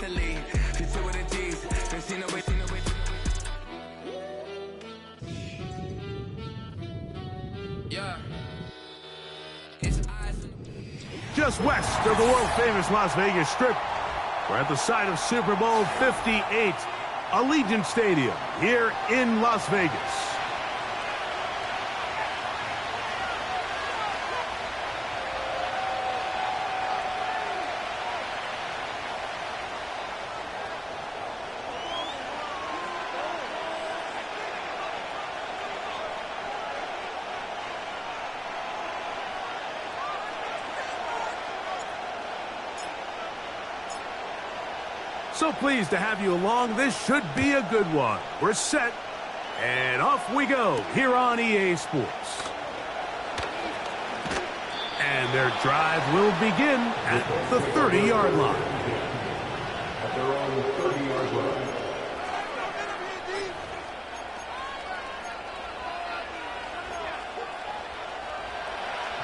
mentally. She sit with the G's. They seen the way, Yeah. Just west of the world-famous Las Vegas Strip, we're at the site of Super Bowl 58, Allegiant Stadium here in Las Vegas. So pleased to have you along. This should be a good one. We're set, and off we go here on EA Sports. And their drive will begin at the 30-yard line. At their own 30-yard line.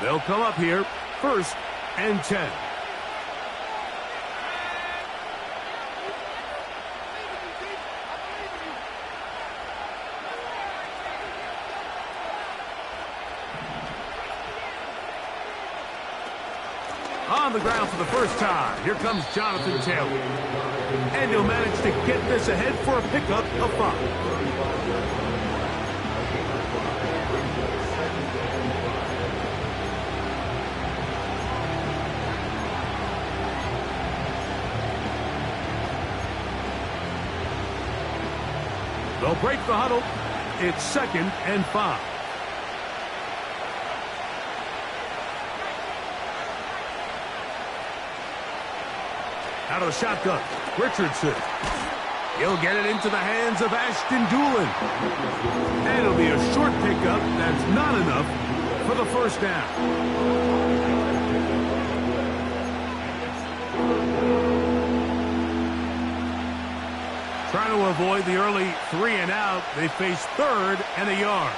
They'll come up here, 1st and 10. On the ground for the first time, here comes Jonathan Taylor. And he'll manage to get this ahead for a pickup of 5. They'll break the huddle. It's 2nd and 5. Out of the shotgun, Richardson. He'll get it into the hands of Ashton Doolin. And it'll be a short pickup that's not enough for the first down. Trying to avoid the early 3 and out, they face 3rd and a yard.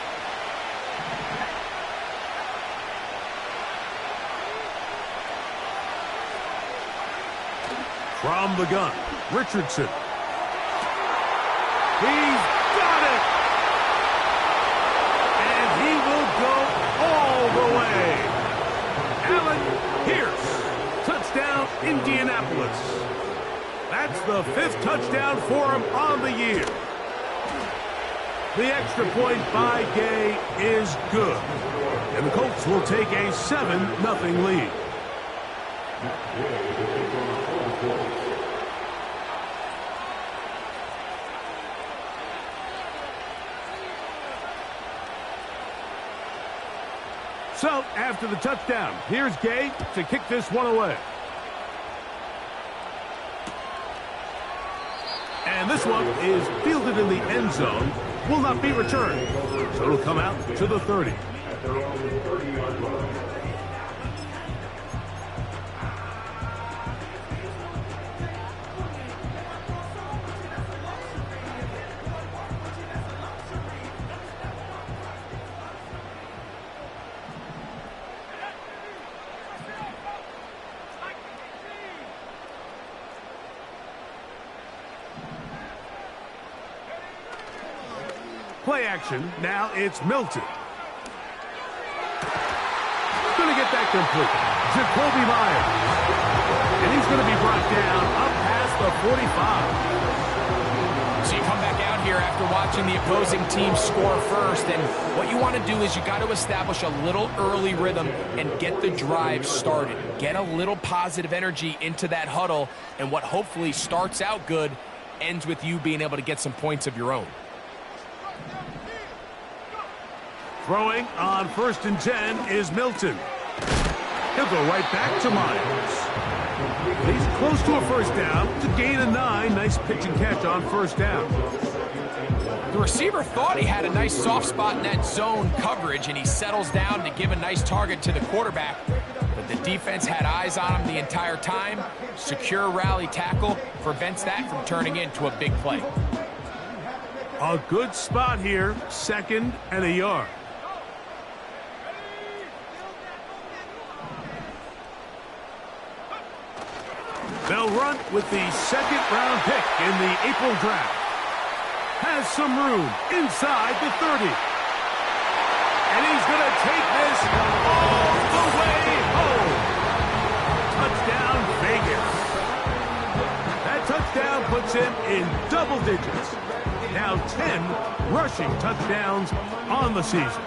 From the gun, Richardson. He's got it! And he will go all the way. Allen Pierce, touchdown Indianapolis. That's the 5th touchdown for him on the year. The extra point by Gay is good. And the Colts will take a 7-0 lead. So, after the touchdown, here's Gay to kick this one away. And this one is fielded in the end zone, will not be returned. So it'll come out to the 30. At their own 30-yard line. Play action. Now it's Milton. Going to get that complete. Jacoby Myers. And he's going to be brought down up past the 45. So you come back out here after watching the opposing team score first, and what you want to do is you got to establish a little early rhythm and get the drive started. Get a little positive energy into that huddle, and what hopefully starts out good ends with you being able to get some points of your own. Throwing on 1st and 10 is Milton. He'll go right back to Myers. He's close to a first down to gain a 9. Nice pitch and catch on 1st down. The receiver thought he had a nice soft spot in that zone coverage, and he settles down to give a nice target to the quarterback. But the defense had eyes on him the entire time. Secure rally tackle prevents that from turning into a big play. A good spot here, 2nd and a yard. They'll run with the second-round pick in the April draft. Has some room inside the 30. And he's going to take this all the way home. Touchdown, Vegas. That touchdown puts him in double digits. Now 10 rushing touchdowns on the season.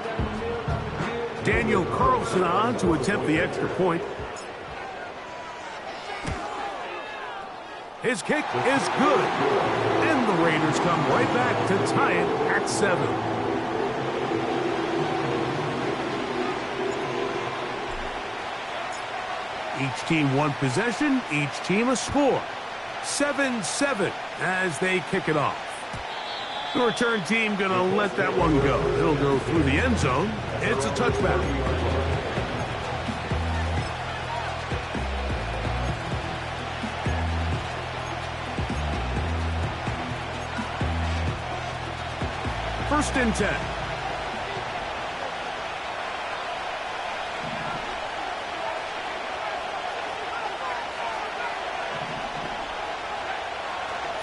Daniel Carlson on to attempt the extra point. His kick is good. And the Raiders come right back to tie it at 7. Each team one possession, each team a score. 7-7 as they kick it off. The return team going to let that one go. It'll go through the end zone. It's a touchback. First and 10.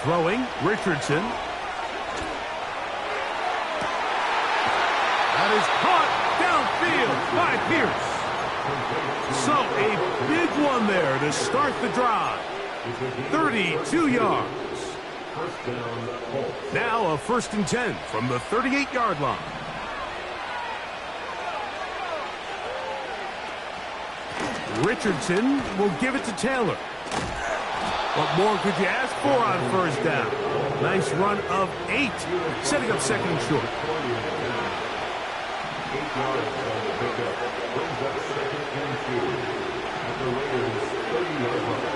Throwing, Richardson. That is caught downfield by Pierce. So a big one there to start the drive. 32 yards. Now a first and 10 from the 38-yard line. Richardson will give it to Taylor. What more could you ask for on first down? Nice run of 8, setting up second and short. 8 yards on the pickup. Brings up second and 2 at the Raiders' 30-yard line.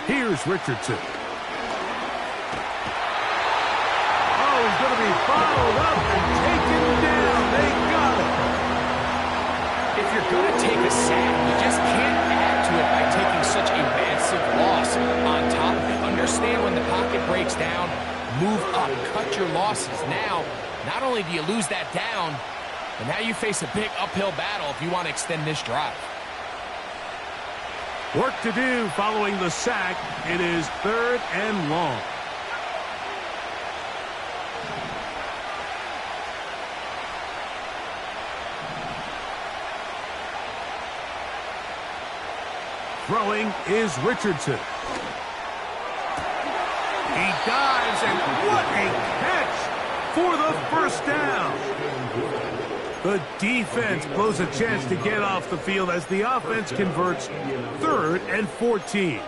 Here's Richardson. Oh, he's going to be followed up and taken down. They got it. If you're going to take a sack, you just can't add to it by taking such a massive loss on top of it. Understand when the pocket breaks down, move up, cut your losses. Now, not only do you lose that down, but now you face a big uphill battle if you want to extend this drive. Work to do following the sack. It is 3rd and long. Throwing is Richardson. He dives, and what a catch for the first down. The defense blows a chance to get off the field as the offense converts 3rd and 14.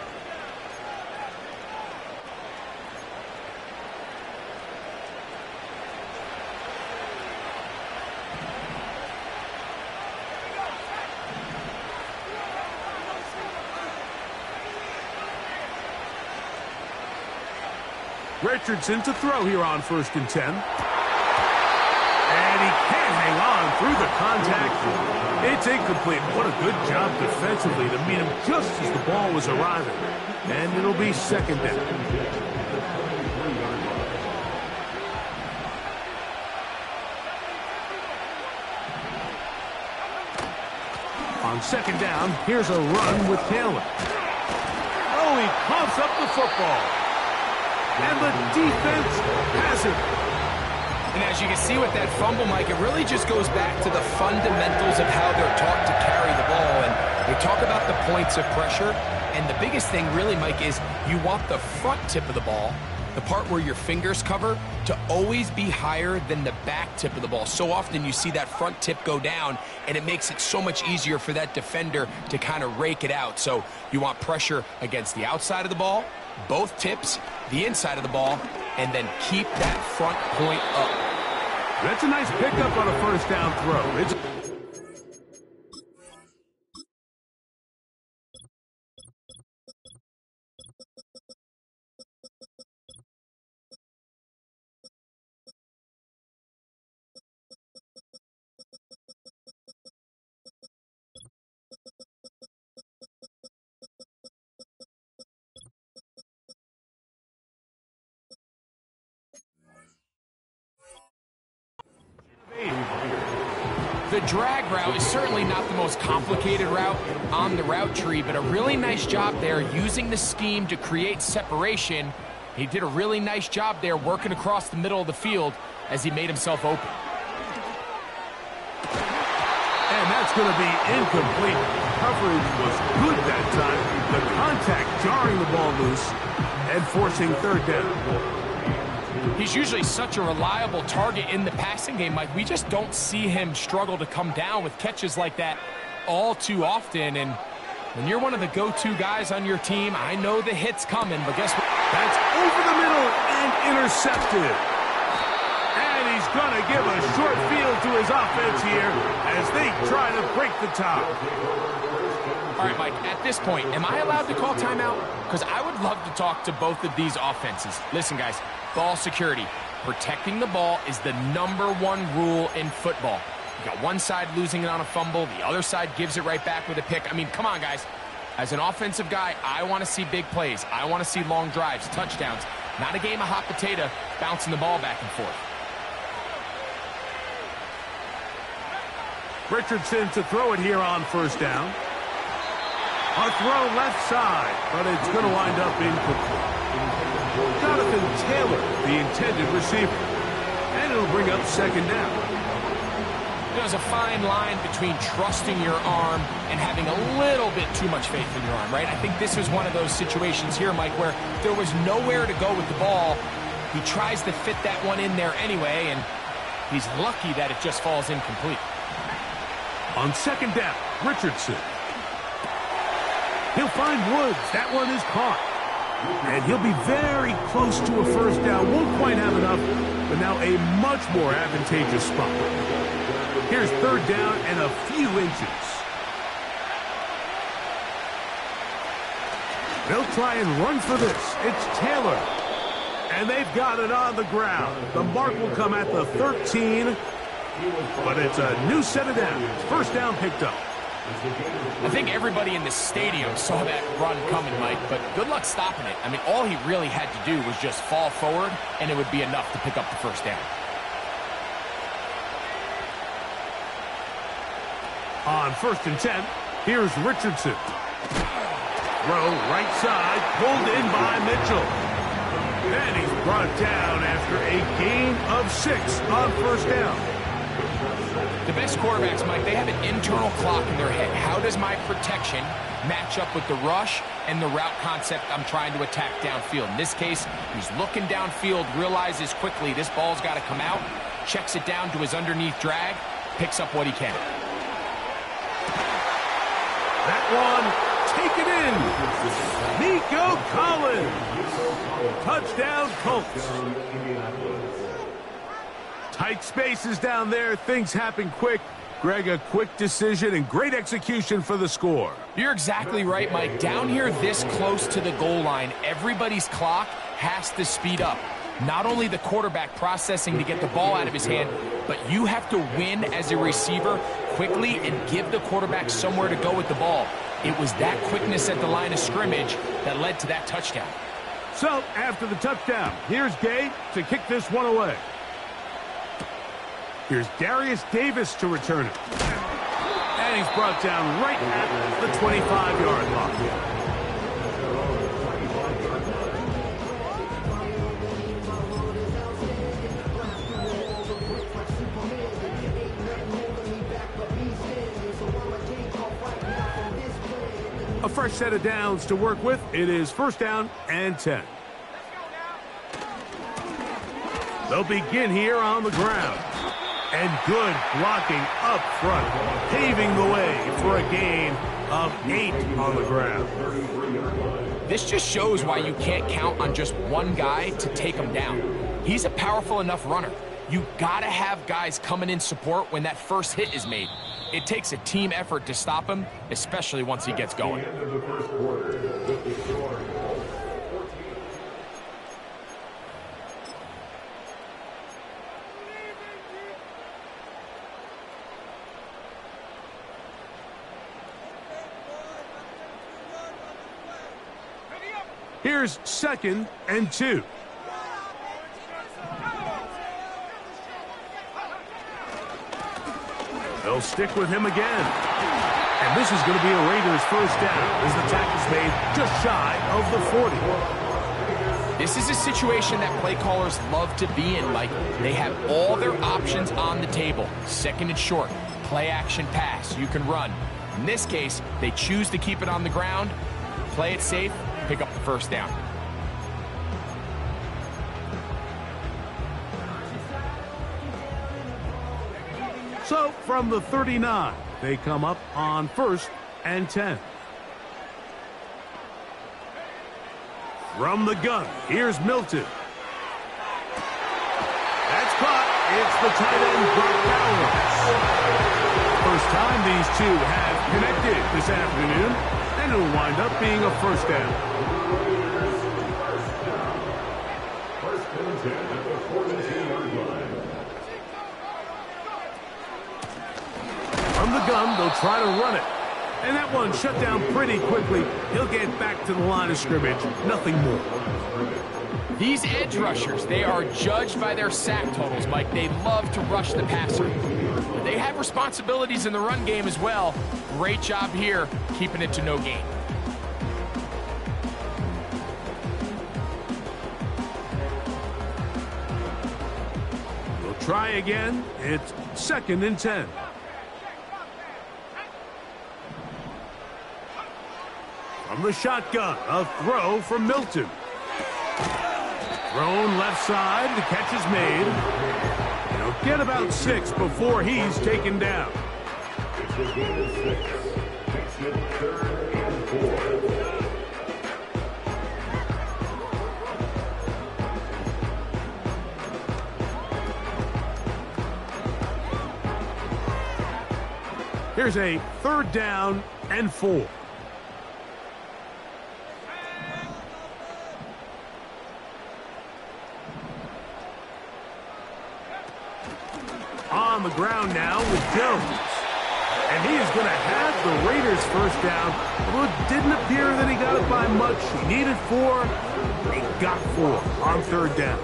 Richardson to throw here on 1st and 10. And he can't hang on through the contact. It's incomplete. What a good job defensively to meet him just as the ball was arriving. And it'll be 2nd down. On 2nd down, here's a run with Taylor. Oh, he pumps up the football. And the defense has it. And as you can see with that fumble, Mike, it really just goes back to the fundamentals of how they're taught to carry the ball. And they talk about the points of pressure. And the biggest thing really, Mike, is you want the front tip of the ball, the part where your fingers cover, to always be higher than the back tip of the ball. So often you see that front tip go down, and it makes it so much easier for that defender to kind of rake it out. So you want pressure against the outside of the ball, both tips, the inside of the ball, and then keep that front point up. That's a nice pickup on a first down throw. It's The drag route is certainly not the most complicated route on the route tree, but a really nice job there using the scheme to create separation. He did a really nice job there working across the middle of the field as he made himself open. And that's going to be incomplete. Coverage was good that time. The contact jarring the ball loose and forcing third down. He's usually such a reliable target in the passing game, Mike. We just don't see him struggle to come down with catches like that all too often. And when you're one of the go-to guys on your team, I know the hit's coming, but guess what? That's over the middle and intercepted. And he's going to give a short field to his offense here as they try to break the tie. All right, Mike, at this point, am I allowed to call timeout? Because I would love to talk to both of these offenses. Listen, guys, ball security. Protecting the ball is the #1 rule in football. You got one side losing it on a fumble, the other side gives it right back with a pick. I mean, come on, guys. As an offensive guy, I want to see big plays. I want to see long drives, touchdowns, not a game of hot potato bouncing the ball back and forth. Richardson to throw it here on first down. A throw left side, but it's going to wind up incomplete. Jonathan Taylor, the intended receiver. And it'll bring up second down. There's a fine line between trusting your arm and having a little bit too much faith in your arm, right? I think this was one of those situations here, Mike, where there was nowhere to go with the ball. He tries to fit that one in there anyway, and he's lucky that it just falls incomplete. On second down, Richardson. He'll find Woods. That one is caught. And he'll be very close to a first down. Won't quite have enough, but now a much more advantageous spot. Here's third down and a few inches. They'll try and run for this. It's Taylor. And they've got it on the ground. The mark will come at the 13. But it's a new set of downs. First down picked up. I think everybody in the stadium saw that run coming, Mike, but good luck stopping it. I mean, all he really had to do was just fall forward, and it would be enough to pick up the first down. On 1st and 10, here's Richardson. Throw right side, pulled in by Mitchell. And he's brought down after a gain of 6 on first down. The best quarterbacks, Mike, they have an internal clock in their head. How does my protection match up with the rush and the route concept I'm trying to attack downfield? In this case, he's looking downfield, realizes quickly this ball's got to come out, checks it down to his underneath drag, picks up what he can. That one, take it in. Nico Collins. Touchdown, Colts. Tight spaces down there. Things happen quick. Greg, a quick decision and great execution for the score. You're exactly right, Mike. Down here this close to the goal line, everybody's clock has to speed up. Not only the quarterback processing to get the ball out of his hand, but you have to win as a receiver quickly and give the quarterback somewhere to go with the ball. It was that quickness at the line of scrimmage that led to that touchdown. So, after the touchdown, here's Gay to kick this one away. Here's Darius Davis to return it. And he's brought down right at the 25-yard line. A fresh set of downs to work with. It is first down and 10. They'll begin here on the ground. And good blocking up front, paving the way for a gain of 8 on the ground. This just shows why you can't count on just one guy to take him down. He's a powerful enough runner. You gotta have guys coming in support when that first hit is made. It takes a team effort to stop him, especially once he gets going. Here's 2nd and 2. They'll They'll stick with him again. And this is going to be a Raiders first down as the tackle's made just shy of the 40. This is a situation that play callers love to be in, Mike. They have all their options on the table. Second and short, play action pass, you can run. In this case, they choose to keep it on the ground, play it safe, pick up the first down. So from the 39, they come up on 1st and 10. From the gun, here's Milton. That's caught. It's the tight end, Brock Bowers. First time these two have connected this afternoon, and it'll wind up being a first down. First and 10 at the 14-yard line. From the gun, they'll try to run it. And that one shut down pretty quickly. He'll get back to the line of scrimmage. Nothing more. These edge rushers, they are judged by their sack totals, Mike. They love to rush the passer. But they have responsibilities in the run game as well. Great job here, keeping it to no gain. We'll try again. It's 2nd and 10. From the shotgun, a throw from Milton. Thrown left side, the catch is made. He'll get about 6 before he's taken down. It's a gain of 6. Makes it 3rd and 4. Here's a 3rd down and 4. On the ground now with Jones. And he is going to have the Raiders first down. Although it didn't appear that he got it by much. He needed 4. He got 4 on 3rd down.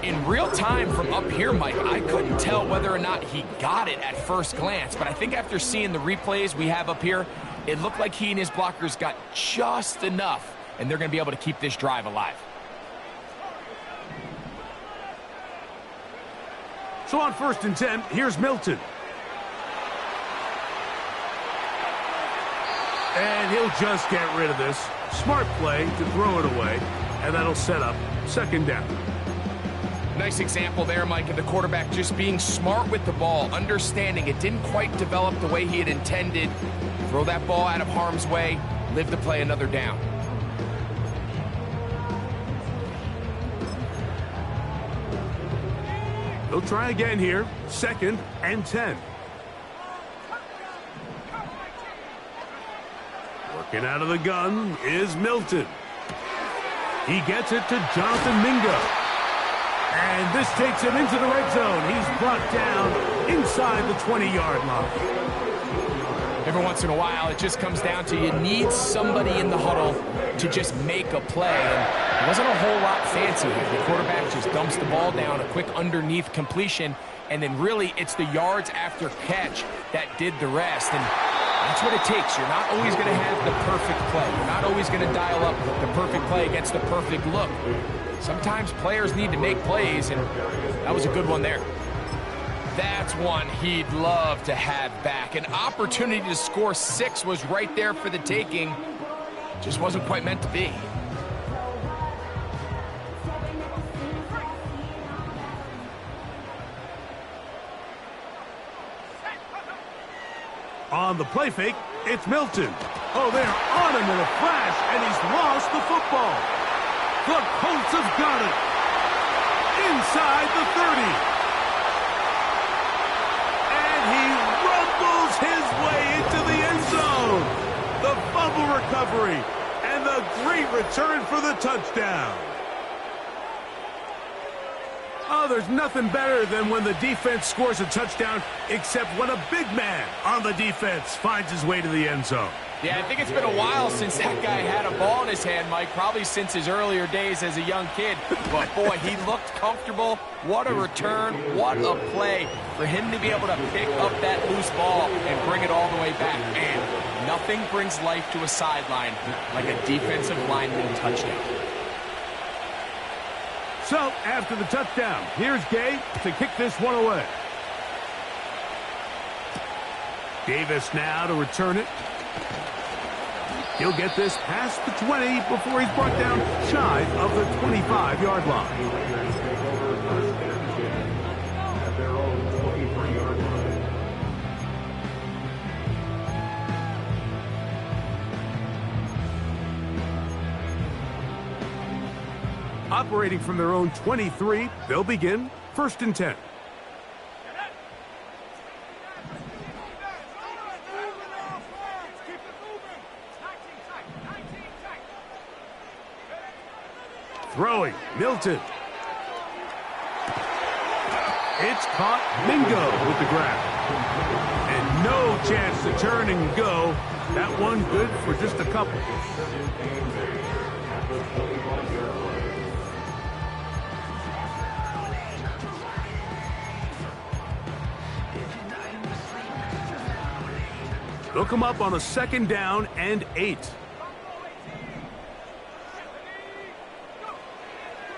In real time from up here, Mike, I couldn't tell whether or not he got it at first glance. But I think after seeing the replays we have up here, it looked like he and his blockers got just enough. And they're going to be able to keep this drive alive. So on 1st and 10, here's Milton. And he'll just get rid of this. Smart play to throw it away. And that'll set up 2nd down. Nice example there, Mike, of the quarterback just being smart with the ball, understanding it didn't quite develop the way he had intended. Throw that ball out of harm's way, live to play another down. They'll try again here. 2nd and 10. Working out of the gun is Milton. He gets it to Jonathan Mingo. And this takes him into the red zone. He's brought down inside the 20-yard line. Every once in a while, it just comes down to you need somebody in the huddle to just make a play. And it wasn't a whole lot fancy here. The quarterback just dumps the ball down, a quick underneath completion, and then really it's the yards after catch that did the rest. And that's what it takes. You're not always going to have the perfect play. You're not always going to dial up the perfect play against the perfect look. Sometimes players need to make plays, and that was a good one there. That's one he'd love to have back. An opportunity to score 6 was right there for the taking. Just wasn't quite meant to be. On the play fake, it's Milton. Oh, they're on him in a flash, and he's lost the football. The Colts have got it. Inside the 30. And he rumbles his way into the end zone. The fumble recovery and the great return for the touchdown. Oh, there's nothing better than when the defense scores a touchdown, except when a big man on the defense finds his way to the end zone. Yeah, I think it's been a while since that guy had a ball in his hand, Mike, probably since his earlier days as a young kid. But, boy, he looked comfortable. What a return. What a play for him to be able to pick up that loose ball and bring it all the way back. And nothing brings life to a sideline like a defensive lineman touchdown. So, after the touchdown, here's Gay to kick this one away. Davis now to return it. He'll get this past the 20 before he's brought down shy of the 25-yard line. At their own 23-yard line. Operating from their own 23, they'll begin 1st and 10. Throwing, Milton. It's caught, Mingo with the grab. And no chance to turn and go. That one good for just a couple. They'll come up on a 2nd down and 8.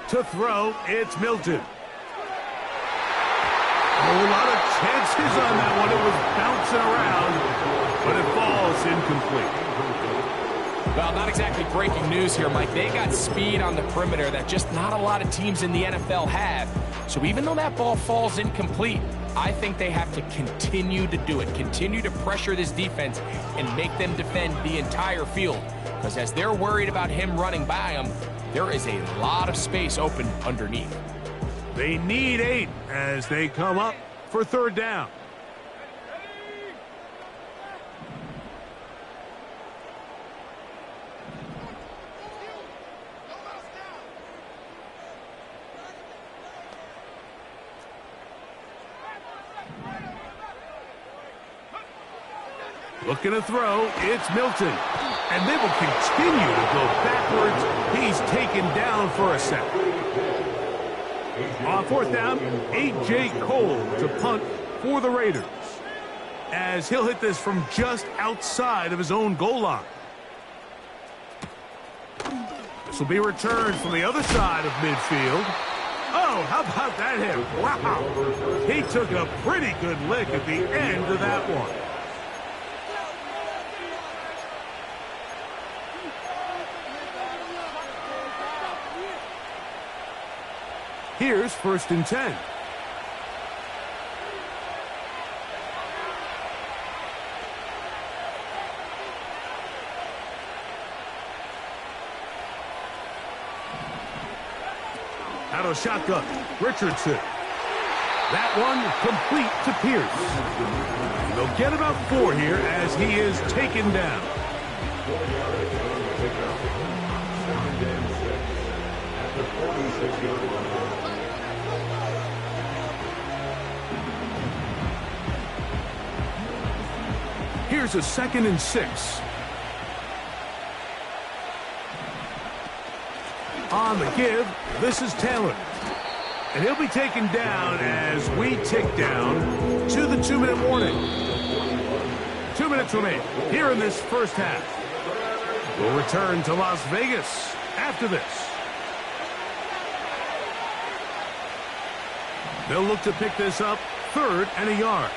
To throw, it's Milton. A lot of chances on that one. It was bouncing around, but it falls incomplete. Well, not exactly breaking news here, Mike. They got speed on the perimeter that just not a lot of teams in the NFL have. So even though that ball falls incomplete, I think they have to continue to do it, continue to pressure this defense and make them defend the entire field. Because as they're worried about him running by them, there is a lot of space open underneath. They need 8 as they come up for 3rd down. Looking to throw, it's Milton. And they will continue to go backwards. He's taken down for a sack. On 4th down, A.J. Cole to punt for the Raiders, as he'll hit this from just outside of his own goal line. This will be returned from the other side of midfield. Oh, how about that hit? Wow. He took a pretty good lick at the end of that one. Here's 1st and 10. Out of shotgun, Richardson. That one complete to Pierce. They'll get about 4 here as he is taken down. Here's a 2nd and 6. On the give, this is Taylor. And he'll be taken down as we tick down to the 2-minute warning. 2 minutes remain here in this first half. We'll return to Las Vegas after this. They'll look to pick this up 3rd and a yard.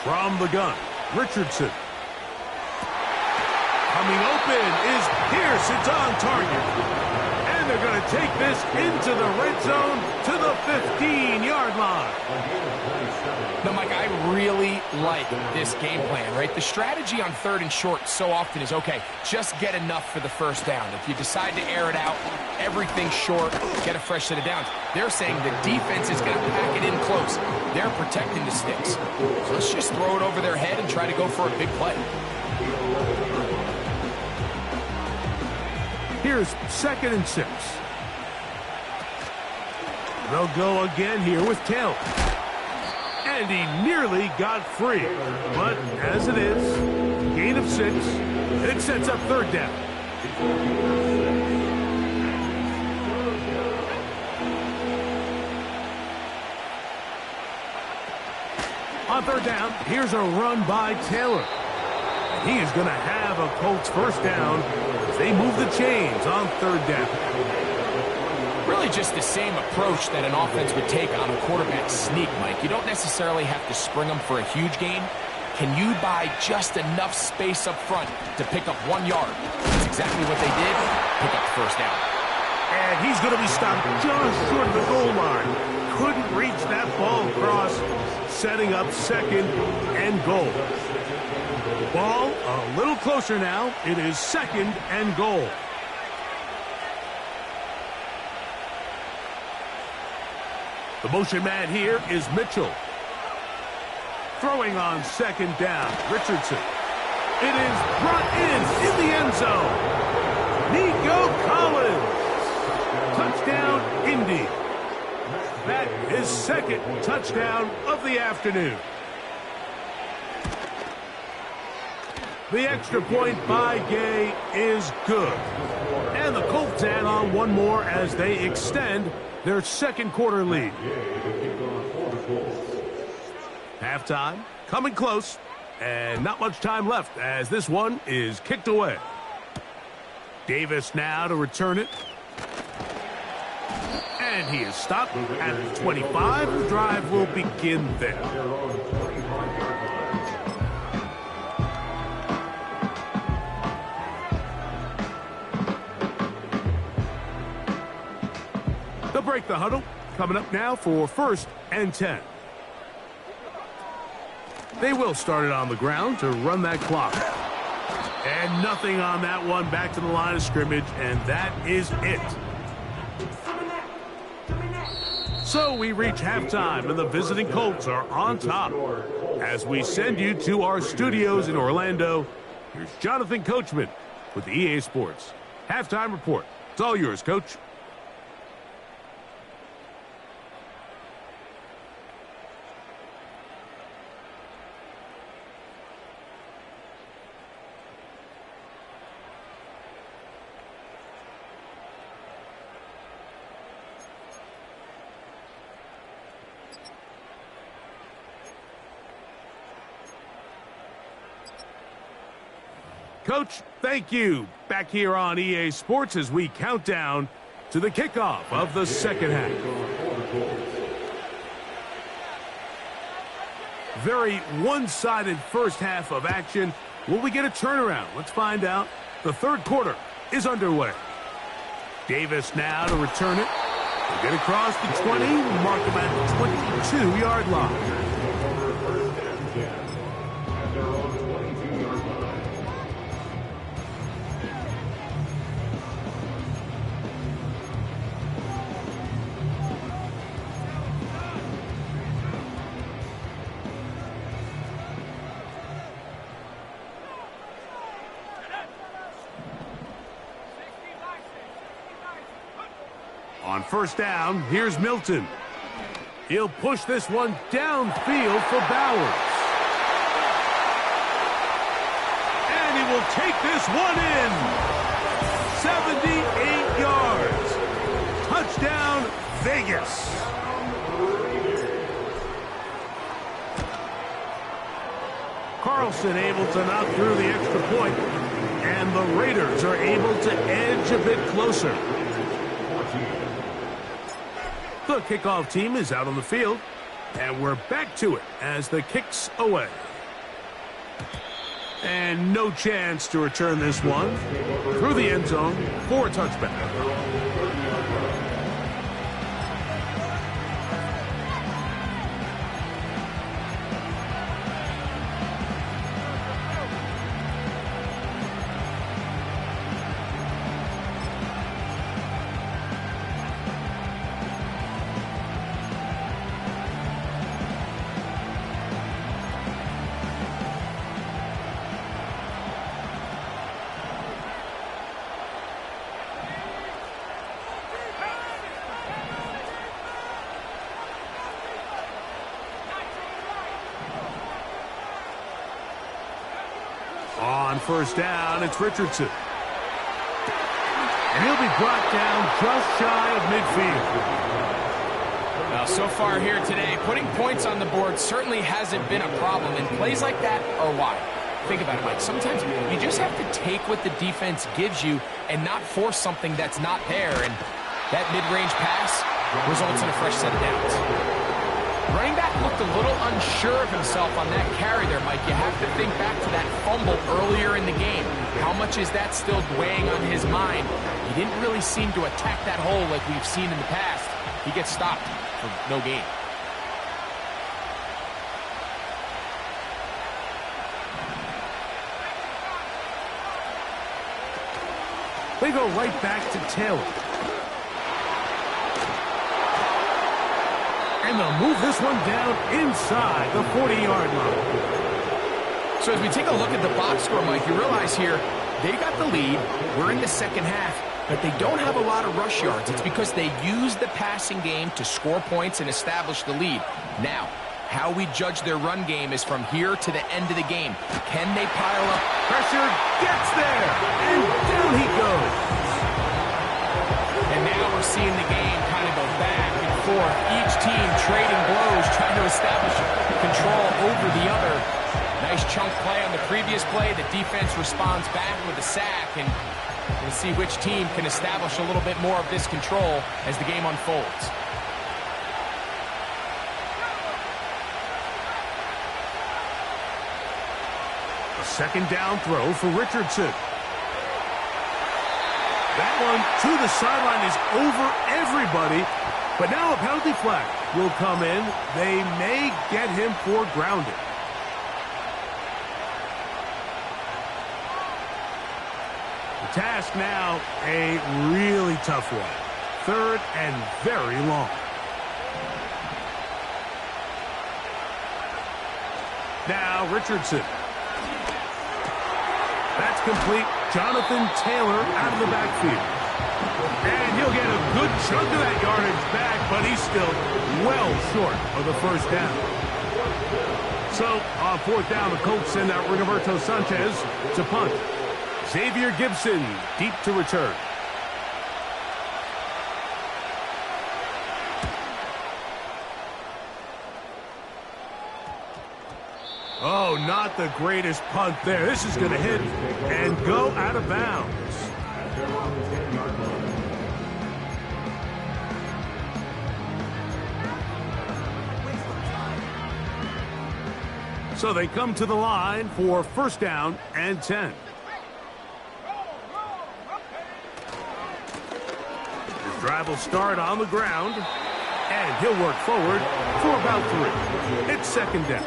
From the gun, Richardson. Coming open is Pierce. It's on target. And they're going to take this into the red zone to the 15-yard line. No, Mike, I really like this game plan, right? The strategy on 3rd and short so often is, okay, just get enough for the 1st down. If you decide to air it out, everything short, get a fresh set of downs. They're saying the defense is going to pack it in close. They're protecting the sticks. So let's just throw it over their head and try to go for a big play. Here's 2nd and 6. They'll go again here with Taylor. And he nearly got free. But as it is, gain of 6. It sets up third down. On third down, here's a run by Taylor. And he is going to have a Colts first down as they move the chains on third down. Really just the same approach that an offense would take on a quarterback sneak, Mike. You don't necessarily have to spring them for a huge gain. Can you buy just enough space up front to pick up 1 yard? That's exactly what they did. Pick up the first down. And he's going to be stopped just short of the goal line. Couldn't reach that ball across, setting up second and goal. Ball a little closer now. It is second and goal. The motion man here is Mitchell. Throwing on second down, Richardson. It is brought in the end zone. Nico Collins. Touchdown, Indy. That is second touchdown of the afternoon. The extra point by Gay is good. And the Colts add on one more as they extend their second quarter lead. Halftime coming close, and not much time left as this one is kicked away. Davis now to return it. And he is stopped at the 25. The drive will begin there. They'll break the huddle. Coming up now for 1st and 10. They will start it on the ground to run that clock. And nothing on that one. Back to the line of scrimmage, and that is it. So we reach halftime, and the visiting Colts are on top. As we send you to our studios in Orlando, here's Jonathan Coachman with the EA Sports Halftime Report. It's all yours, Coach. Coach, thank you. Back here on EA Sports as we count down to the kickoff of the second half. Very one-sided first half of action. Will we get a turnaround? Let's find out. The third quarter is underway. Davis now to return it. We'll get across the 20, mark him at the 22-yard line. On first down, here's Milton. He'll push this one downfield for Bowers. And he will take this one in. 78 yards. Touchdown, Vegas. Carlson able to knock through the extra point, and the Raiders are able to edge a bit closer. The kickoff team is out on the field, and we're back to it as the kick's away. And no chance to return this one through the end zone for a touchback. On first down, it's Richardson. And he'll be brought down just shy of midfield. Now, so far here today, putting points on the board certainly hasn't been a problem, and plays like that are why. Think about it, Mike. Sometimes you just have to take what the defense gives you and not force something that's not there, and that mid-range pass results in a fresh set of downs. Running back looked a little unsure of himself on that carry there, Mike. You have to think back to that fumble earlier in the game. How much is that still weighing on his mind? He didn't really seem to attack that hole like we've seen in the past. He gets stopped for no gain. They go right back to Taylor. And they'll move this one down inside the 40-yard line. So as we take a look at the box score, Mike, you realize here, they got the lead. We're in the second half, but they don't have a lot of rush yards. It's because they use the passing game to score points and establish the lead. Now, how we judge their run game is from here to the end of the game. Can they pile up? Pressure gets there, and down he goes. And now we're seeing the game kind of go back and forth. Each team trading blows, trying to establish control over the other. Nice chunk play on the previous play. The defense responds back with a sack, and we'll see which team can establish a little bit more of this control as the game unfolds. A second down throw for Richardson. That one to the sideline is over everybody, but now a penalty flag will come in. They may get him for grounding. The task now, a really tough one. Third and very long. Now Richardson. That's complete. Jonathan Taylor out of the backfield. And he'll get a good chunk of that yardage back, but he's still well short of the first down. So, on fourth down, the Colts send out Rigoberto Sanchez to punt. Xavier Gibson deep to return. Oh, not the greatest punt there. This is going to hit and go out of bounds. So they come to the line for first down and 10. His drive will start on the ground, and he'll work forward for about 3. It's second down.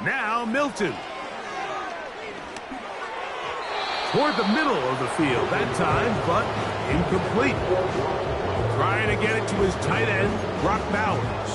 Now Milton. Toward the middle of the field that time, but incomplete. Trying to get it to his tight end, Brock Bowers.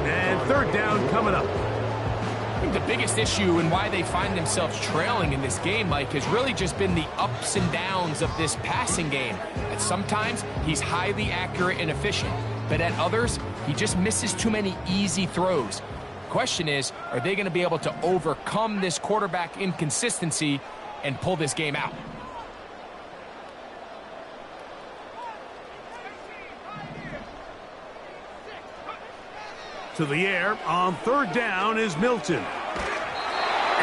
And third down coming up. I think the biggest issue and why they find themselves trailing in this game, Mike, has really just been the ups and downs of this passing game. At sometimes, he's highly accurate and efficient, but at others, he just misses too many easy throws. Question is, are they going to be able to overcome this quarterback inconsistency and pull this game out? To the air on third down is Milton.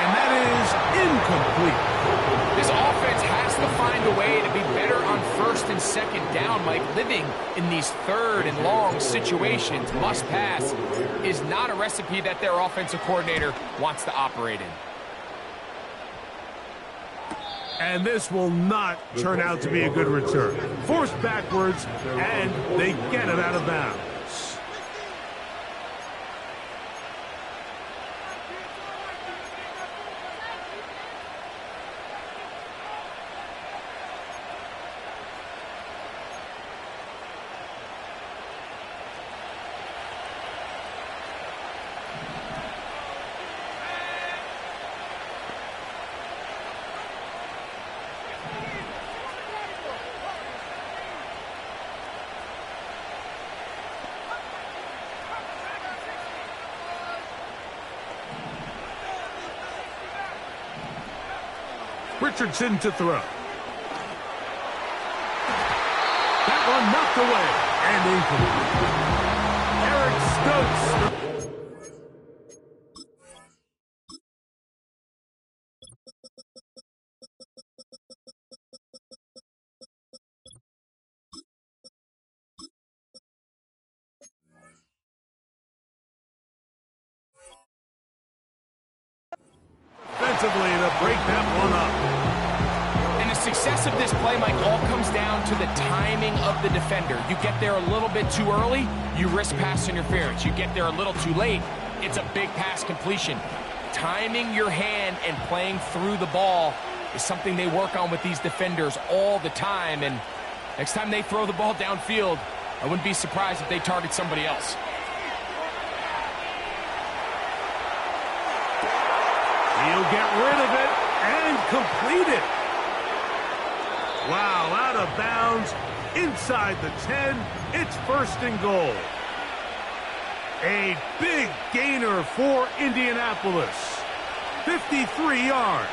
And that is incomplete. This offense has to find a way to be better on first and second down, Mike. Living in these third and long situations, must pass, is not a recipe that their offensive coordinator wants to operate in. And this will not turn out to be a good return. Forced backwards, and they get it out of bounds. Richardson to throw. That one knocked away and incomplete. Eric Stokes. Defensively to break that one up. And the success of this play, Mike, all comes down to the timing of the defender. You get there a little bit too early, you risk pass interference. You get there a little too late, it's a big pass completion. Timing your hand and playing through the ball is something they work on with these defenders all the time. And next time they throw the ball downfield, I wouldn't be surprised if they target somebody else. He'll get rid of it and complete it. Wow, out of bounds, inside the 10, it's 1st and goal. A big gainer for Indianapolis, 53 yards.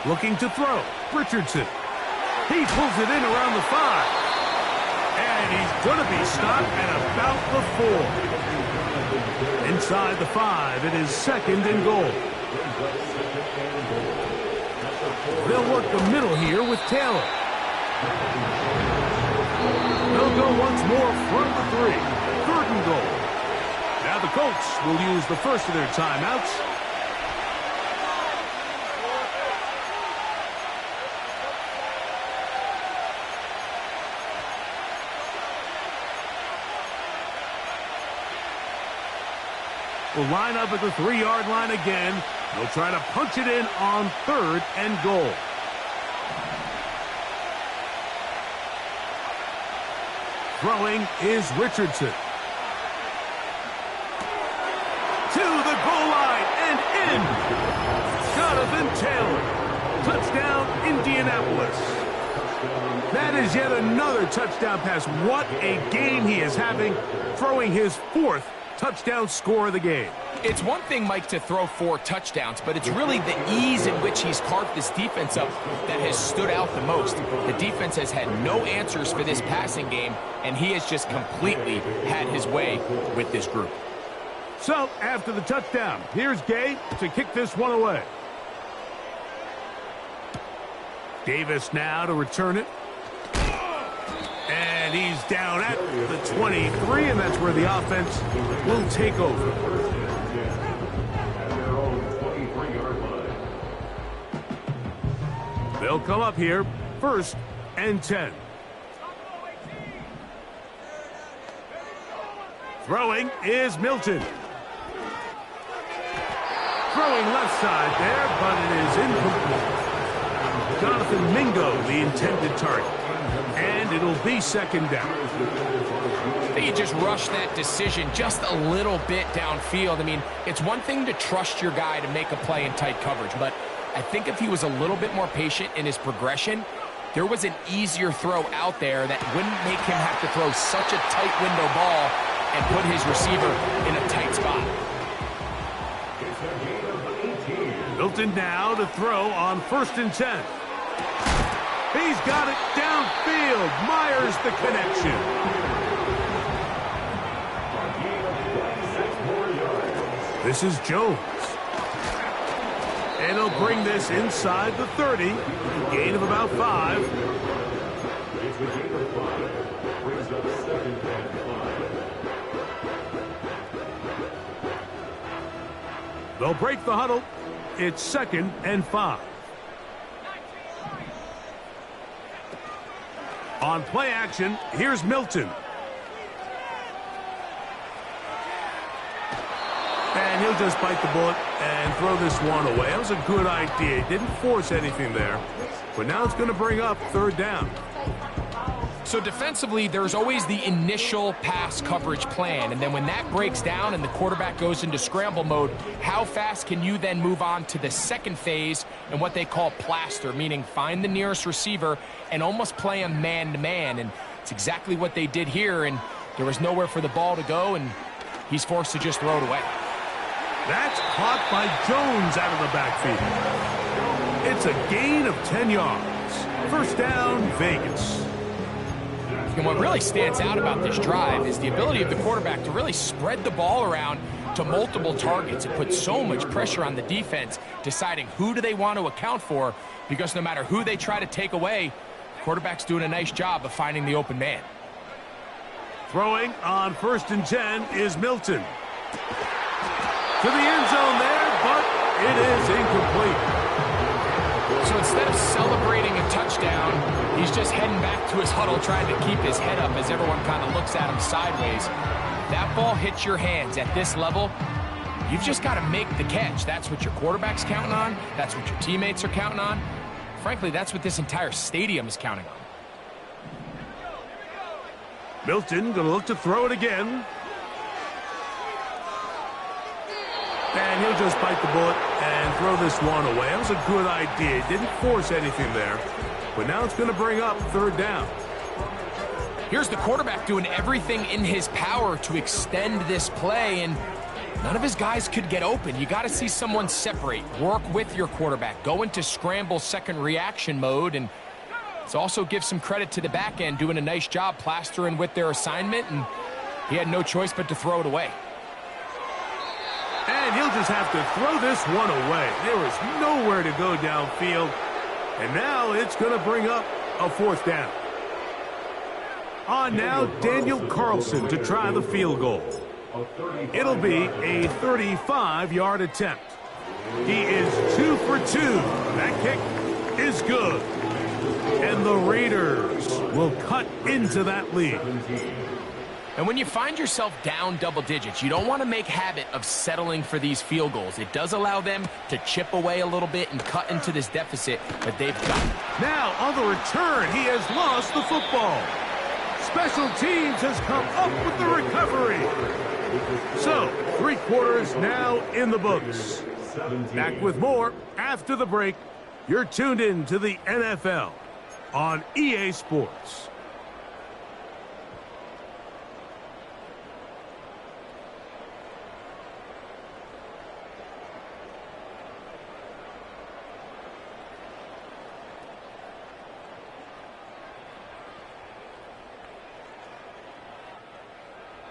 Looking to throw, Richardson. He pulls it in around the 5. And he's going to be stopped at about the 4. Inside the 5, it is 2nd and goal. They'll work the middle here with Taylor. They'll go once more from the 3. 3rd and goal. Now the Colts will use the first of their timeouts. Will line up at the 3-yard line again. They'll try to punch it in on 3rd and goal. Throwing is Richardson. To the goal line and in. Jonathan Taylor. Touchdown, Indianapolis. That is yet another touchdown pass. What a game he is having, throwing his 4th touchdown score of the game. It's one thing, Mike, to throw 4 touchdowns, but it's really the ease in which he's carved this defense up that has stood out the most. The defense has had no answers for this passing game, and he has just completely had his way with this group. So, after the touchdown, here's Gay to kick this one away. Davis now to return it. And he's down at the 23, and that's where the offense will take over. They'll come up here, 1st and 10. Throwing is Milton. Throwing left side there, but it is incomplete. Jonathan Mingo, the intended target. And it'll be 2nd down. I think he just rushed that decision just a little bit downfield. I mean, it's one thing to trust your guy to make a play in tight coverage, but I think if he was a little bit more patient in his progression, there was an easier throw out there that wouldn't make him have to throw such a tight window ball and put his receiver in a tight spot. Milton now to throw on 1st and 10. He's got it downfield. Myers the connection. This is Jones. And he'll bring this inside the 30. Gain of about 5. They'll break the huddle. It's 2nd and 5. On play action, here's Milton. And he'll just bite the bullet and throw this one away. That was a good idea. He didn't force anything there. But now it's going to bring up 3rd down. So defensively, there's always the initial pass coverage plan, and then when that breaks down and the quarterback goes into scramble mode, how fast can you then move on to the 2nd phase and what they call plaster, meaning find the nearest receiver and almost play him man-to-man. And It's exactly what they did here, and there was nowhere for the ball to go, and he's forced to just throw it away. That's caught by Jones out of the backfield. It's a gain of 10 yards. First down, Vegas. And what really stands out about this drive is the ability of the quarterback to really spread the ball around to multiple targets. It puts so much pressure on the defense, deciding who do they want to account for, because no matter who they try to take away, the quarterback's doing a nice job of finding the open man. Throwing on 1st and 10 is Milton. To the end zone there, but it is incomplete. So instead of celebrating a touchdown, he's just heading back to his huddle trying to keep his head up as everyone kind of looks at him sideways. If that ball hits your hands at this level, you've just got to make the catch. That's what your quarterback's counting on. That's what your teammates are counting on. Frankly, that's what this entire stadium is counting on. Milton going to look to throw it again. And he'll just bite the bullet and throw this one away. That was a good idea. Didn't force anything there. But now it's going to bring up 3rd down. Here's the quarterback doing everything in his power to extend this play, and none of his guys could get open. You got to see someone separate, work with your quarterback, go into scramble second reaction mode, and let's also give some credit to the back end doing a nice job plastering with their assignment, and he had no choice but to throw it away. And he'll just have to throw this one away. There is nowhere to go downfield. And now it's going to bring up a 4th down. On now, Daniel Carlson to try the field goal. It'll be a 35-yard attempt. He is 2 for 2. That kick is good. And the Raiders will cut into that lead. And when you find yourself down double digits, you don't want to make habit of settling for these field goals. It does allow them to chip away a little bit and cut into this deficit, but they've got it. Now, on the return, he has lost the football. Special teams has come up with the recovery. So, 3 quarters now in the books. Back with more after the break. You're tuned in to the NFL on EA Sports.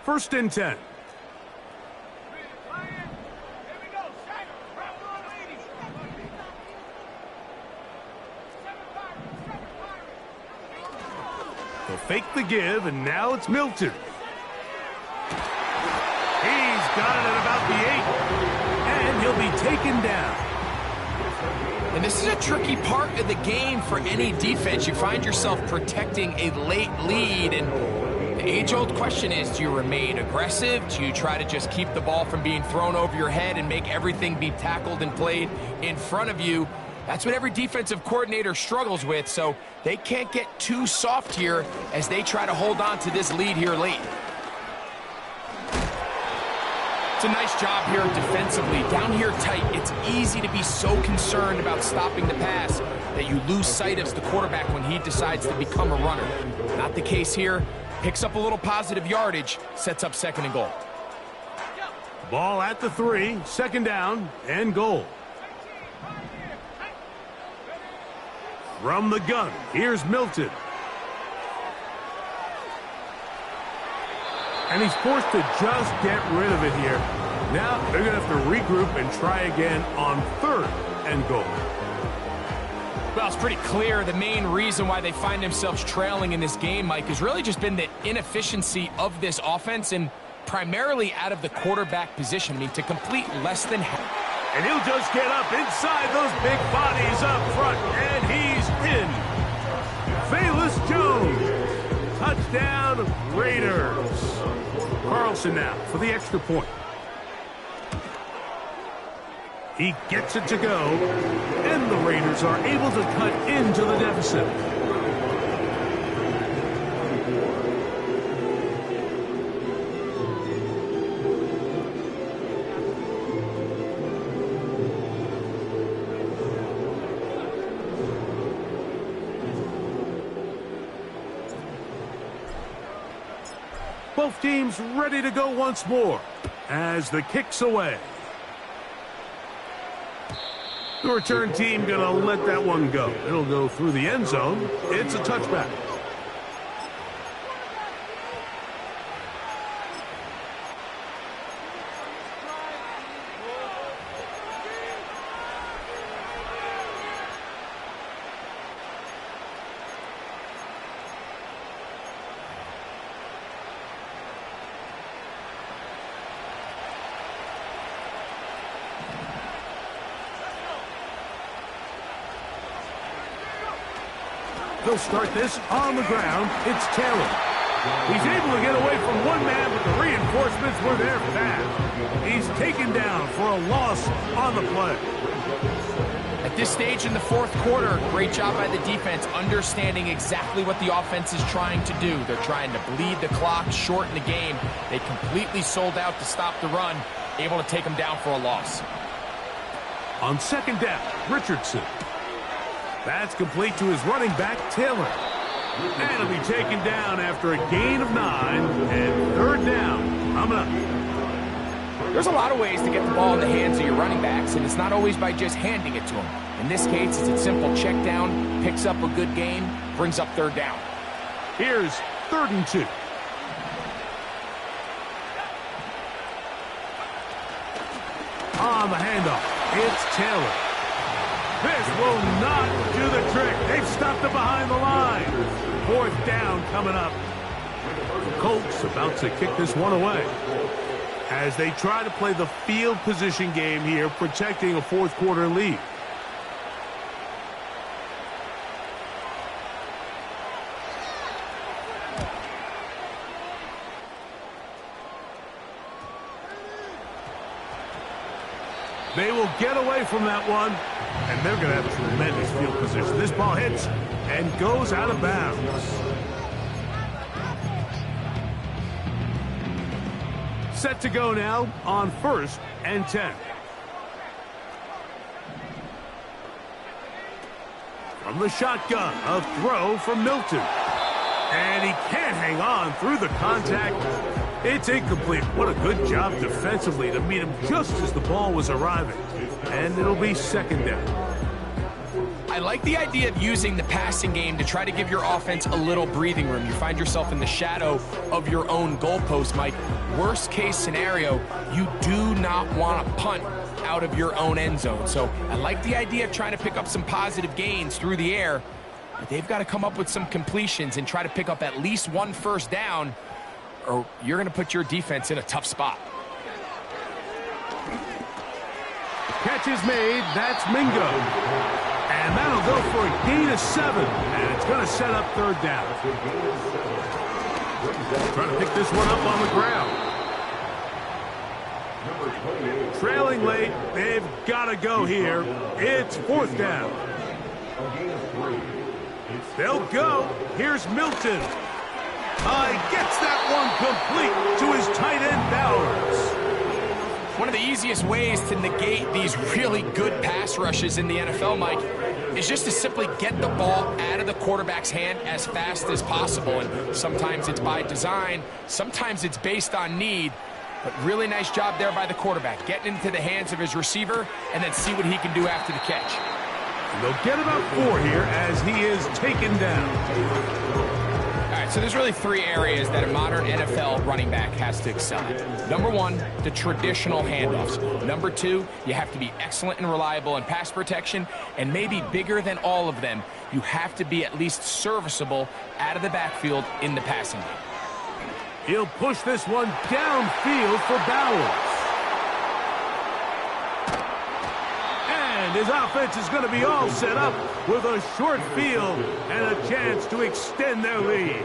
First and 10. They'll fake the give, and now it's Milton. He's got it at about the 8, and he'll be taken down. And this is a tricky part of the game for any defense. You find yourself protecting a late lead, and the age-old question is, do you remain aggressive? Do you try to just keep the ball from being thrown over your head and make everything be tackled and played in front of you? That's what every defensive coordinator struggles with, so they can't get too soft here as they try to hold on to this lead here late. It's a nice job here defensively. Down here tight, it's easy to be so concerned about stopping the pass that you lose sight of the quarterback when he decides to become a runner. Not the case here. Picks up a little positive yardage, sets up 2nd and goal. Ball at the 3, 2nd down and goal. From the gun, here's Milton. And he's forced to just get rid of it here. Now they're going to have to regroup and try again on 3rd and goal. Well, it's pretty clear the main reason why they find themselves trailing in this game, Mike, has really just been the inefficiency of this offense and primarily out of the quarterback position. I mean, to complete less than half. And he'll just get up inside those big bodies up front, and he's in. Velus Jones, touchdown Raiders. Carlson now for the extra point. He gets it to go, and the Raiders are able to cut into the deficit. Both teams ready to go once more as the kick's away. The return team going to let that one go. It'll go through the end zone. It's a touchback. They'll start this on the ground. It's Taylor. He's able to get away from one man, but the reinforcements were there fast. He's taken down for a loss on the play. At this stage in the fourth quarter, great job by the defense understanding exactly what the offense is trying to do. They're trying to bleed the clock, shorten the game. They completely sold out to stop the run, able to take them down for a loss. On second down, Richardson. That's complete to his running back, Taylor. And he'll be taken down after a gain of 9, and third down coming up. There's a lot of ways to get the ball in the hands of your running backs, and it's not always by just handing it to them. In this case, it's a simple check down, picks up a good gain, brings up third down. Here's 3rd and 2. On the handoff, it's Taylor. This will not do the trick. They've stopped it behind the line. 4th down coming up. The Colts about to kick this one away as they try to play the field position game here, protecting a fourth quarter lead. They will get away from that one, and they're going to have tremendous field position. This ball hits and goes out of bounds. Set to go now on 1st and 10. From the shotgun, a throw from Milton. And he can't hang on through the contact. It's incomplete. What a good job defensively to meet him just as the ball was arriving. And it'll be 2nd down. I like the idea of using the passing game to try to give your offense a little breathing room. You find yourself in the shadow of your own goalpost, Mike. Worst case scenario, you do not want to punt out of your own end zone. So I like the idea of trying to pick up some positive gains through the air. But they've got to come up with some completions and try to pick up at least 1 first down, or you're going to put your defense in a tough spot. Catch is made. That's Mingo. And that'll go for a gain of 7. And it's going to set up 3rd down. Trying to pick this one up on the ground. Trailing late. They've got to go here. It's 4th down. They'll go. Here's Milton. He gets that one complete to his tight end Bowers. One of the easiest ways to negate these really good pass rushes in the NFL, Mike, is just to simply get the ball out of the quarterback's hand as fast as possible. And sometimes it's by design, sometimes it's based on need. But really nice job there by the quarterback, getting into the hands of his receiver and then see what he can do after the catch. And they'll get about 4 here as he is taken down. All right, so there's really 3 areas that a modern NFL running back has to excel at. Number 1, the traditional handoffs. Number 2, you have to be excellent and reliable in pass protection. And maybe bigger than all of them, you have to be at least serviceable out of the backfield in the passing game. He'll push this one downfield for Bowers. And his offense is going to be all set up with a short field and a chance to extend their lead.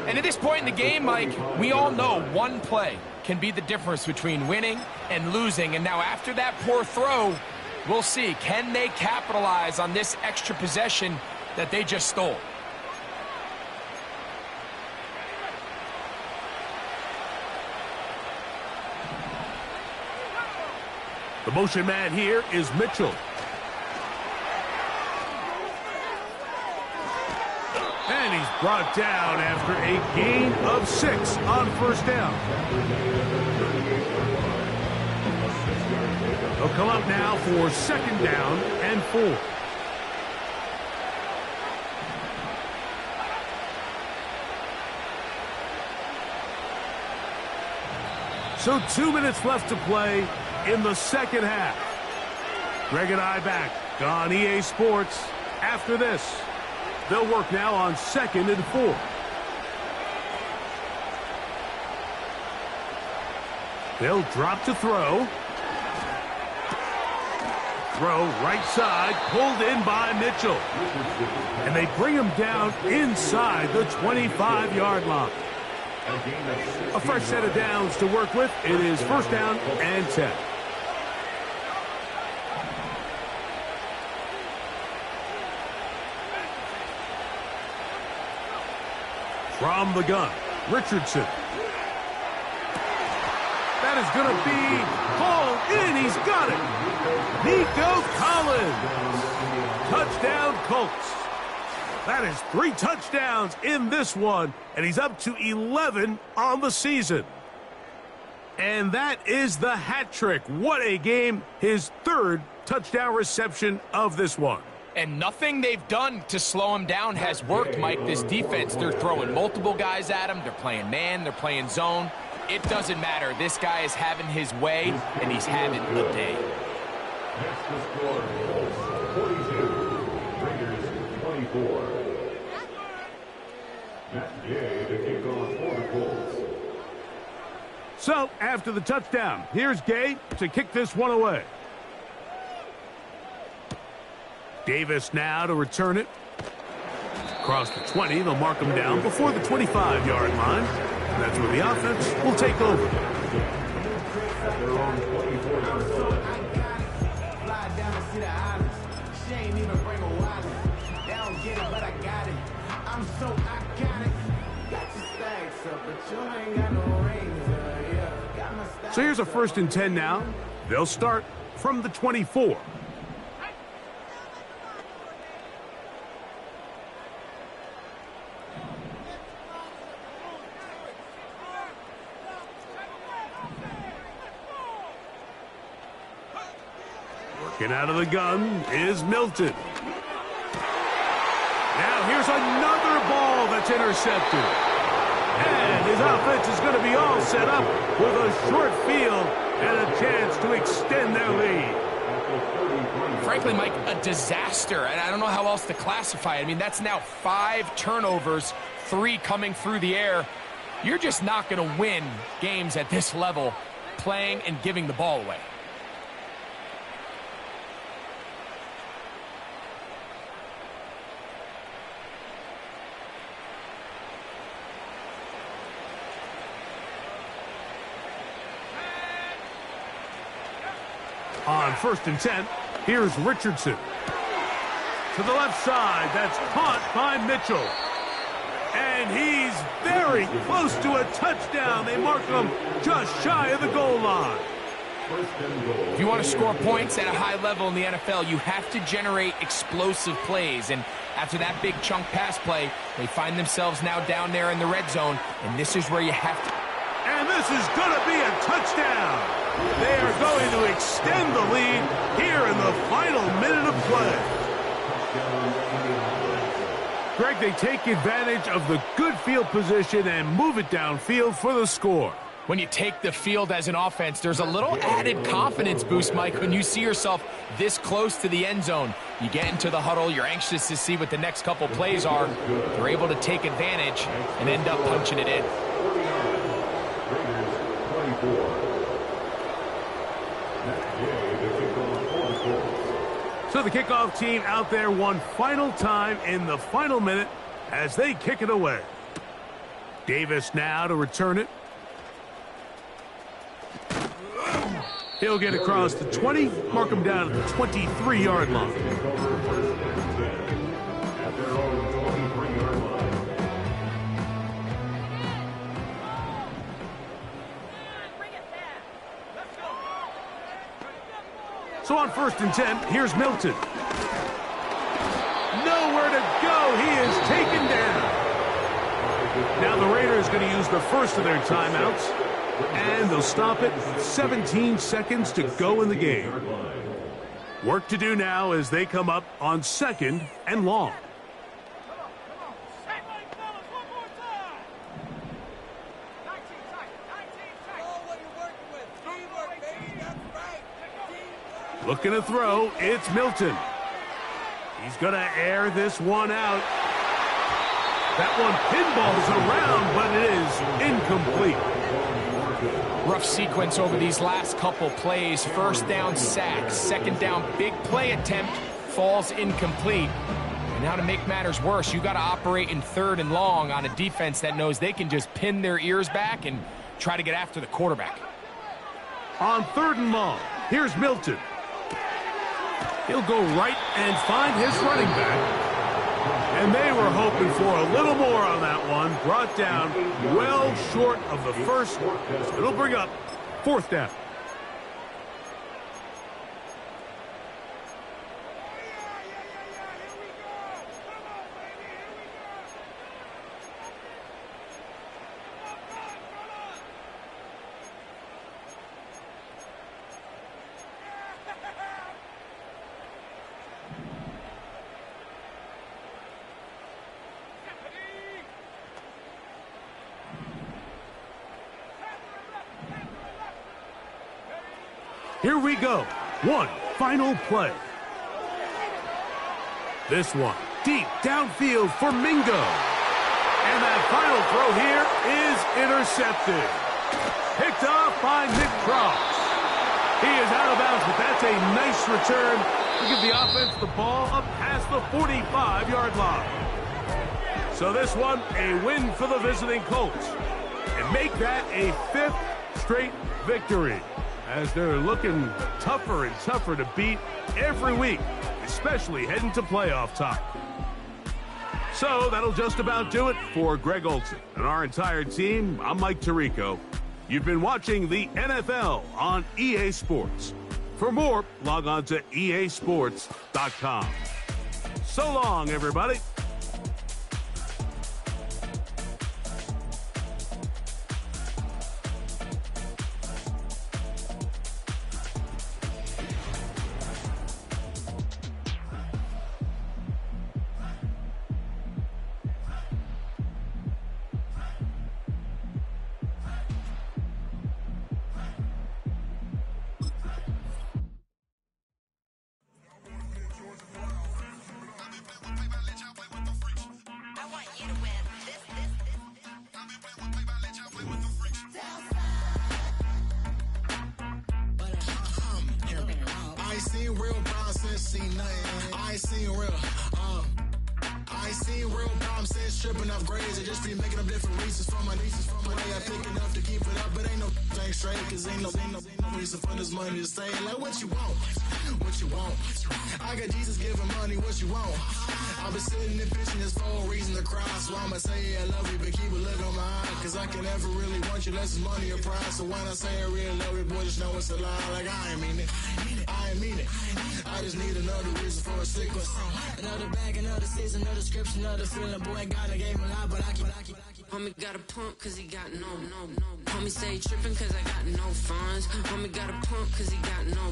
And at this point in the game, Mike, we all know one play can be the difference between winning and losing. And now after that poor throw, we'll see, can they capitalize on this extra possession that they just stole? The motion man here is Mitchell. And he's brought down after a gain of 6 on first down. They'll come up now for second down and 4. So 2 minutes left to play in the second half. Greg and I back on EA Sports after this. They'll work now on second and 4. They'll drop to throw. Throw right side, pulled in by Mitchell. And they bring him down inside the 25-yard line. A fresh set of downs to work with. It is first down and 10. From the gun, Richardson. That is going to be hauled in. He's got it. Nico Collins. Touchdown, Colts. That is 3 touchdowns in this one, and he's up to 11 on the season. And that is the hat trick. What a game. His 3rd touchdown reception of this one. And nothing they've done to slow him down has worked, Mike. This defense, they're throwing multiple guys at him. They're playing man. They're playing zone. It doesn't matter. This guy is having his way, and he's having a day. That's the score. Colts 42, Raiders 24. Matt Gay to kick off for the Colts. So, after the touchdown, here's Gay to kick this one away. Davis now to return it. Across the 20, they'll mark him down before the 25-yard line. And that's where the offense will take over. At their own 24-yard line. So here's a first and 10 now. They'll start from the 24. Working out of the gun is Milton. Now here's another ball that's intercepted. And his offense is going to be all set up with a short field and a chance to extend their lead. Frankly, Mike, a disaster. And I don't know how else to classify it. I mean, that's now 5 turnovers, 3 coming through the air. You're just not going to win games at this level playing and giving the ball away. On first and 10, here's Richardson. To the left side, that's caught by Mitchell. And he's very close to a touchdown. They mark him just shy of the goal line. If you want to score points at a high level in the NFL, you have to generate explosive plays. And after that big chunk pass play, they find themselves now down there in the red zone. And this is where you have to... And this is going to be a touchdown. They are going to extend the lead here in the final minute of play. Greg, they take advantage of the good field position and move it downfield for the score. When you take the field as an offense, there's a little added confidence boost, Mike, when you see yourself this close to the end zone. You get into the huddle, you're anxious to see what the next couple plays are. You're able to take advantage and end up punching it in. Raiders 24. So the kickoff team out there one final time in the final minute as they kick it away. Davis now to return it. He'll get across the 20, mark him down at the 23-yard line. At their own 23-yard line. So on first and 10, here's Milton. Nowhere to go. He is taken down. Now the Raiders going to use the first of their timeouts, and they'll stop it with 17 seconds to go in the game. Work to do now as they come up on 2nd and long. Looking to throw, it's Milton. He's going to air this one out. That one pinballs around, but it is incomplete. Rough sequence over these last couple plays. First down sack, second down big play attempt, falls incomplete. And now to make matters worse, you got to operate in 3rd and long on a defense that knows they can just pin their ears back and try to get after the quarterback. On 3rd and long, here's Milton. He'll go right and find his running back. And they were hoping for a little more on that one. Brought down well short of the first. So it'll bring up 4th down. Here we go. One final play. This one deep downfield for Mingo. And that final throw here is intercepted. Picked off by Nick Cross. He is out of bounds, but that's a nice return to give the offense the ball up past the 45-yard line. So this one, a win for the visiting Colts. And make that a 5th straight victory, as they're looking tougher and tougher to beat every week, especially heading to playoff time. So that'll just about do it for Greg Olson and our entire team. I'm Mike Tirico. You've been watching the NFL on EA Sports. For more, log on to easports.com. So long, everybody. I ain't seen real problems since seen nothing. I ain't seen real, I ain't seen real problems since tripping off grades. I just be making up different reasons for my nieces. From my day I pick enough to keep it up, but ain't no thing straight, cause ain't no reason for this money to stay. Like what you want, what you want. I got Jesus giving money, what you want. I've been sitting and pitching this for a reason to cry. So I'ma say I love you, but keep a look on my eye. Cause I can never really want you unless it's money or pride. So when I say I really love you, boy, just know it's a lie. Like I ain't mean it, I ain't mean it. I just need another reason for a sequence. Another bag, another season, another description, another feeling. Boy, God, I gave him a lot, but I keep. Homie got a pump cause he got no. Homie stay trippin' cause I got no funds. Homie got a pump cause he got no.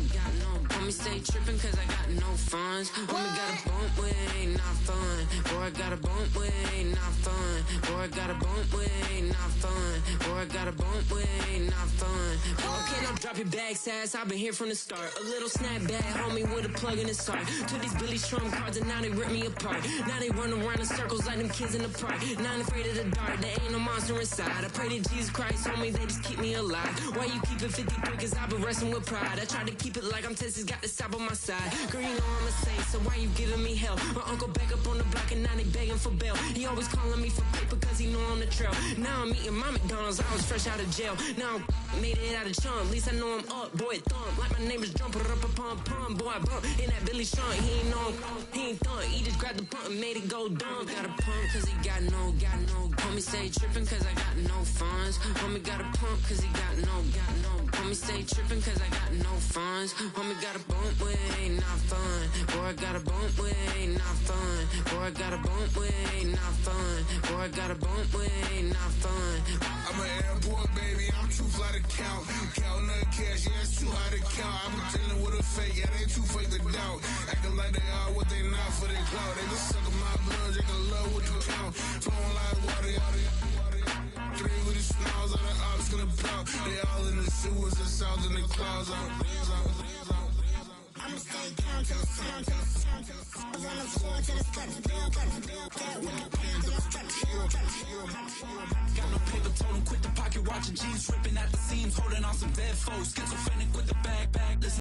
Homie stay trippin' cause I got no funds. Homie got a bump with it ain't not fun. Boy, I got a bump with it ain't not fun. Boy, I got a bump with it ain't not fun. Boy, I got a bump with it ain't not fun. Boy, can I drop your bag sass? I've been here from the start. A little snapback, homie, with a plug in his heart. Took these Billy Trump cards and now they rip me apart. Now they run around in circles like them kids in the park. Now I'm afraid of the dark. There ain't no monster inside. I pray to Jesus Christ, homie, they just keep me alive. Why you keep it 53? Cause I've been wrestling with pride. I try to keep it like I'm Texas, got the stop on my side. Girl, you know I'm a saint, so why you giving me hell? My uncle back up on the block and now they begging for bail. He always calling me for paper cause he know I'm the trail. Now I'm eating my McDonald's, I was fresh out of jail. Now I'm made it out of chump, at least I know I'm up. Boy, thump, like my name is Jump, pum. Boy, I bump in that Billy Sean, he ain't know, he ain't thump. He just grabbed the pump and made it go dumb. Got a pump cause he got no. Homie stay trippin' cause I got no funds. Homie got a pump cause he got no. Homie Homie stay tripping cause I got no funds. Homie got a bump with ain't not fun. Boy, I got a bump with ain't not fun. Boy, I got a bump with ain't not fun. Boy, I got a bump with ain't not fun. I'm an airport baby, I'm too fly to count. Counting the cash, yeah, it's too high to count. I'm pretending with a fake, yeah, they too fake to doubt. Acting like they are what they not for their clout. They just sucking my blood, they can love what you count. Flowing like water, three with the smiles, all the ops gonna plow. They all in the sewers, the south in the clouds. I'ma stay down to the sound, to the sound, to the sound. On the floor to the steps, build that with the hands on the steps. Got no paper, told him quit the pocket, watching jeans ripping at the seams, holding on some dead foes. Schizophrenic with the bad